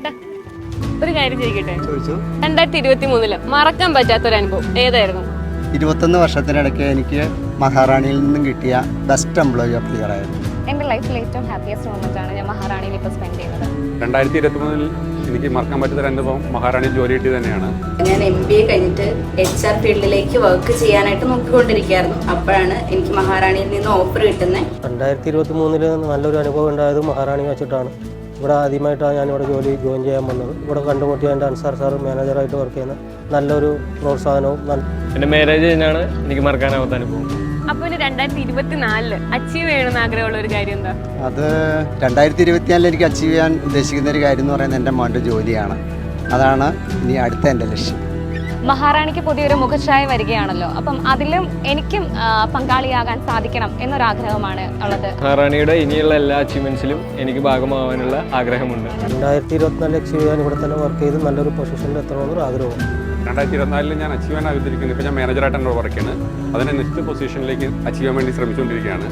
ചേട്ടാ ഒരു കാര്യം ചോദിക്കട്ടെ, 2023 മറക്കാൻ പറ്റാത്തൊരു അനുഭവം ഏതായിരുന്നു? 21 വർഷത്തിനിടയ്ക്ക് എനിക്ക് മഹാറാണിയിൽ നിന്നും കിട്ടിയ best employee of the year ആയിരുന്നു. എൻ്റെ ലൈഫിൽ ഏറ്റവും ഹാപ്പിയസ്റ്റ് മൊമെന്റ് ആണ് ഞാൻ മഹാറാണിയിൽ ഇപ്പോൾ സ്പെൻഡ് ചെയ്യുന്നത്. 2023 എനിക്ക് മറക്കാൻ പറ്റാത്ത അനുഭവം മഹാറാണിയിൽ ജോലി കിട്ടി തന്നെയാണ്. ഞാൻ MBA കഴിഞ്ഞിട്ട് HR ഫീൽഡിലേക്ക് വർക്ക് ചെയ്യാനായിട്ട് നോക്കിക്കൊണ്ടിരിക്കുകയായിരുന്നു. അപ്പോഴാണ് എനിക്ക് മഹാറാണിയിൽ നിന്ന് ഓഫർ കിട്ടുന്നത്. 2023 നല്ലൊരു അനുഭവം ഉണ്ടായത് മഹാറാണി വെച്ചിട്ടാണ്. ഇവിടെ ആദ്യമായിട്ടാണ് ഞാനിവിടെ ജോയിൻ ചെയ്യാൻ വന്നത്. ഇവിടെ കണ്ടുമുട്ടിയ എൻ്റെ അൻസാർ സാർ മാനേജറായിട്ട് വർക്ക് ചെയ്യുന്ന നല്ലൊരു പ്രോത്സാഹനവും. എൻ്റെ മാരേജ് കഴിഞ്ഞാണ് എനിക്ക് മറക്കാനാവാത്ത അനുഭവം. അപ്പോൾ 2024 അച്ചീവ് ചെയ്യണമെന്ന് ആഗ്രഹമുള്ള ഒരു കാര്യം എന്താ? അത് 2024 എനിക്ക് അച്ചീവ് ചെയ്യാൻ ഉദ്ദേശിക്കുന്ന ഒരു കാര്യം എന്ന് പറയുന്നത് എൻ്റെ മോൻ്റെ ജോലിയാണ്. അതാണ് ഇനി അടുത്ത എൻ്റെ ലക്ഷ്യം. മഹാറാണിക്ക് പുതിയൊരു മുഖച്ഛായ വരികയാണല്ലോ, അപ്പം അതിലും എനിക്കും പങ്കാളിയാകാൻ സാധിക്കണം എന്നൊരാഗ്രഹമാണ് ഉള്ളത്. മഹാറാണിയുടെ ഇനിയുള്ള എല്ലാ അച്ചീവ്മെന്റ്സിലും എനിക്ക് ഭാഗമാവാനുള്ള ആഗ്രഹമുണ്ട്. 2024 അച്ചീവ് ചെയ്യാൻ ഇവിടെ തന്നെ വർക്ക് ചെയ്ത് നല്ലൊരു പൊസിഷനിൽ എത്തണമെന്നൊരു ആഗ്രഹമുണ്ട്. 2024 ഞാൻ അച്ചീവ് ചെയ്യാൻ ആഗ്രഹിക്കുന്നത്. ഇപ്പോൾ ഞാൻ മാനേജറായിട്ടാണ് വർക്ക് ചെയ്യുന്നത്. അതിനെ നെക്സ്റ്റ് പൊസിഷനിലേക്ക് അച്ചീവ് ചെയ്യാൻ വേണ്ടി ശ്രമിച്ചുകൊണ്ടിരിക്കുകയാണ്.